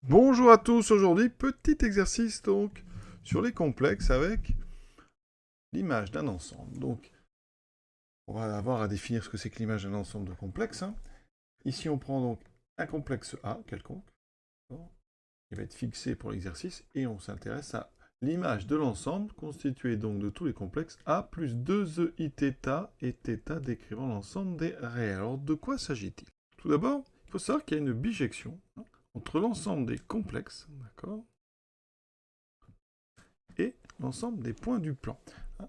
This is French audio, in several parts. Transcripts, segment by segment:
Bonjour à tous, aujourd'hui petit exercice donc sur les complexes avec l'image d'un ensemble. Donc on va avoir à définir ce que c'est que l'image d'un ensemble de complexes. Ici on prend donc un complexe A quelconque, qui va être fixé pour l'exercice, et on s'intéresse à l'image de l'ensemble constitué donc de tous les complexes A plus 2EI θ et θ décrivant l'ensemble des réels. Alors de quoi s'agit-il? Tout d'abord, il faut savoir qu'il y a une bijection entre l'ensemble des complexes, d'accord, et l'ensemble des points du plan.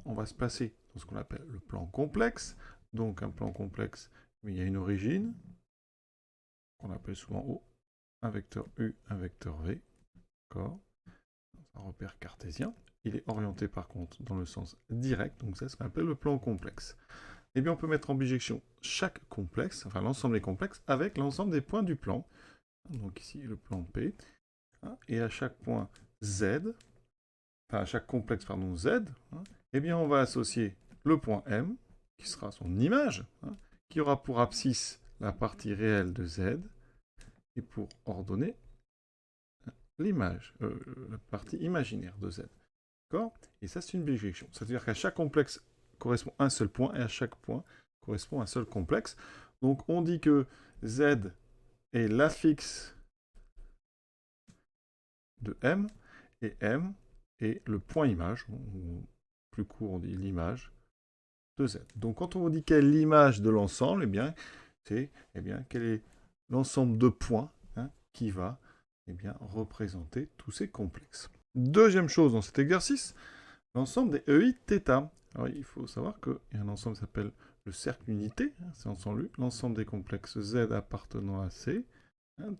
On va se placer dans ce qu'on appelle le plan complexe. Donc un plan complexe, il y a une origine, qu'on appelle souvent O, un vecteur U, un vecteur V, d'accord, un repère cartésien. Il est orienté par contre dans le sens direct, donc c'est ce qu'on appelle le plan complexe. Eh bien on peut mettre en bijection chaque complexe, enfin l'ensemble des complexes, avec l'ensemble des points du plan. Donc ici le plan P, et à chaque point Z, enfin à chaque complexe pardon, Z, eh bien on va associer le point M, qui sera son image, qui aura pour abscisse la partie réelle de Z, et pour ordonner l'image, la partie imaginaire de Z. D'accord? Et ça, c'est une bijection. C'est-à-dire qu'à chaque complexe correspond un seul point, et à chaque point correspond un seul complexe. Donc on dit que Z est l'affixe de M, et M est le point image, ou plus court on dit l'image, de Z. Donc quand on dit quelle est l'image de l'ensemble, c'est quel est l'ensemble de points qui va représenter tous ces complexes. Deuxième chose dans cet exercice, l'ensemble des EI θ. Alors il faut savoir qu'il y a un ensemble qui s'appelle le cercle unité, c'est ensemble l'ensemble des complexes Z appartenant à C,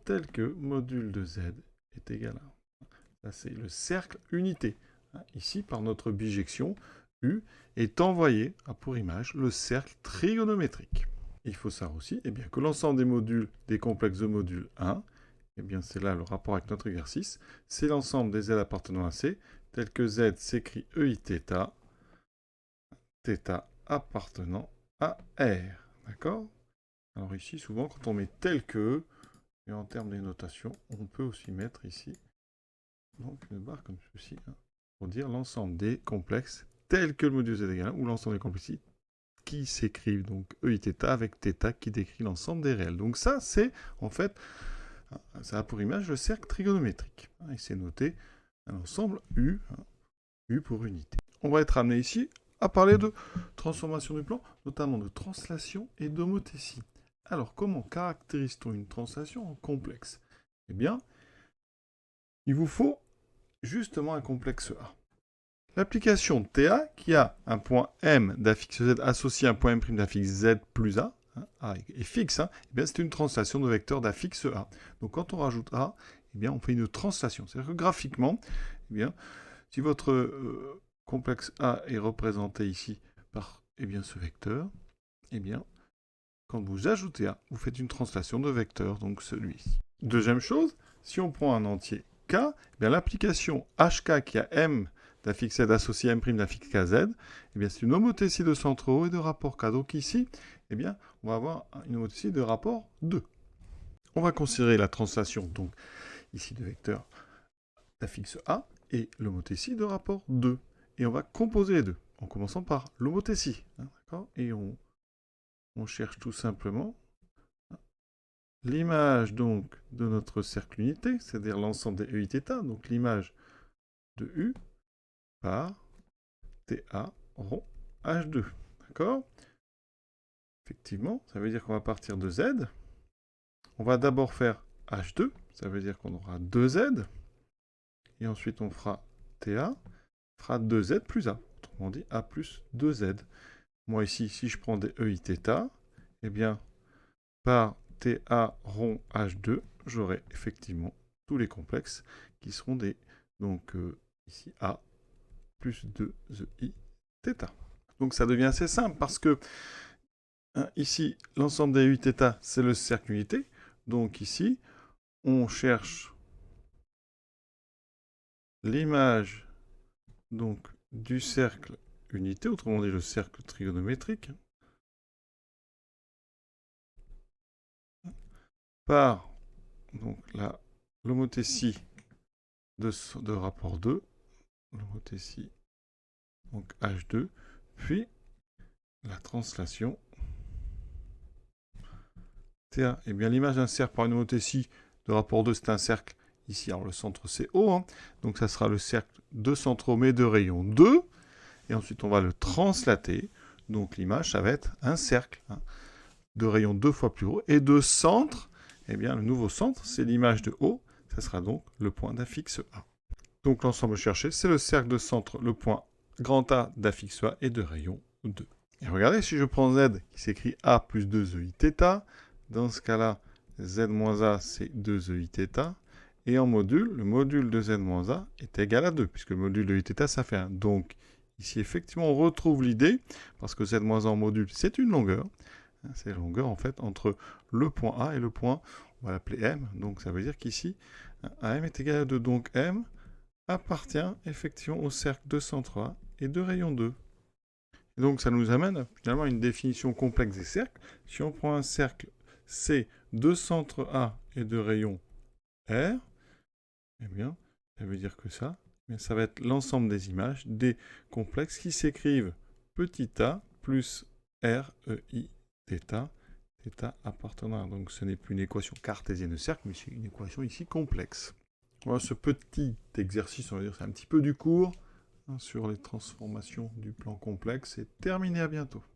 tel que module de Z est égal à. Ça c'est le cercle unité. Ici, par notre bijection, U est envoyé à pour image le cercle trigonométrique. Il faut savoir aussi que l'ensemble des modules des complexes de module 1, c'est là le rapport avec notre exercice, c'est l'ensemble des Z appartenant à C, tel que Z s'écrit EIθ, θ appartenant à R. D'accord? Alors ici, souvent, quand on met tel que, et en termes des notations, on peut aussi mettre ici donc une barre comme ceci, pour dire l'ensemble des complexes tels que le module Z égale 1, ou l'ensemble des complexes qui s'écrivent donc EIθ avec θ qui décrit l'ensemble des réels. Donc ça, c'est en fait, ça a pour image le cercle trigonométrique. Et c'est noté un ensemble U, U pour unité. On va être amené ici à parler de transformation du plan, notamment de translation et d'homothétie. Alors, comment caractérise-t-on une translation en complexe? Eh bien, il vous faut justement un complexe A. L'application de TA, qui a un point M d'affixe Z associé à un point M' d'affixe Z plus A, A est fixe, c'est une translation de vecteur d'affixe A. Donc quand on rajoute A, on fait une translation. C'est-à-dire que graphiquement, si votre complexe A est représenté ici par ce vecteur, quand vous ajoutez A, vous faites une translation de vecteur, donc celui-ci. Deuxième chose, si on prend un entier K, l'application HK qui a M d'affixe Z associé à M' d'affixe KZ, c'est une homothétie de centre O et de rapport K. Donc ici, on va avoir une homothétie de rapport 2. On va considérer la translation, donc ici de vecteur d'affixe A, et l'homothétie de rapport 2. Et on va composer les deux, en commençant par l'homothétie. Et on cherche tout simplement l'image donc de notre cercle unité, c'est-à-dire l'ensemble des EIθ, donc l'image de U par TA rond H2. D'accord? Effectivement, ça veut dire qu'on va partir de Z. On va d'abord faire H2, ça veut dire qu'on aura 2Z. Et ensuite, on fera TA, fera 2Z plus A. Autrement dit, A plus 2Z. Moi ici, si je prends des EIθ, par TA rond H2, j'aurai effectivement tous les complexes qui seront des, donc ici A plus 2EI θ. Donc ça devient assez simple parce que ici, l'ensemble des EIθ, c'est le cercle unité. Donc ici, on cherche l'image donc du cercle unité, autrement dit le cercle trigonométrique, par donc la l'homothétie de rapport 2, l'homothétie, donc H2, puis la translation TA. Eh bien, l'image d'un cercle par une homothétie de rapport 2, c'est un cercle ici. Alors, le centre, c'est O. Hein. Donc, ça sera le cercle de centromètre de rayon 2. Et ensuite, on va le translater. Donc, l'image, ça va être un cercle hein, de rayon 2 fois plus haut. Et de centre, eh bien, le nouveau centre, c'est l'image de O. Ça sera donc le point d'affixe A. Donc, l'ensemble cherché, c'est le cercle de centre, le point grand A d'affixe A et de rayon 2. Et regardez, si je prends Z qui s'écrit A plus 2EIθ, dans ce cas-là, Z moins A, c'est 2EIθ. Et en module, le module de Z moins A est égal à 2, puisque le module de Iθ, ça fait 1. Donc, ici, effectivement, on retrouve l'idée, parce que Z moins A en module, c'est une longueur. C'est la longueur, en fait, entre le point A et le point, on va l'appeler M. Donc, ça veut dire qu'ici, AM est égal à 2. Donc, M appartient, effectivement, au cercle de centre A et de rayon 2. Et donc, ça nous amène, finalement, à une définition complexe des cercles. Si on prend un cercle C de centre A et de rayon R, eh bien, ça veut dire que ça, eh bien, ça va être l'ensemble des images des complexes qui s'écrivent petit a plus r, e, i, θ, θ appartenant. Donc, ce n'est plus une équation cartésienne de cercle, mais c'est une équation ici complexe. Voilà, ce petit exercice, on va dire, c'est un petit peu du cours hein, sur les transformations du plan complexe. C'est terminé, à bientôt.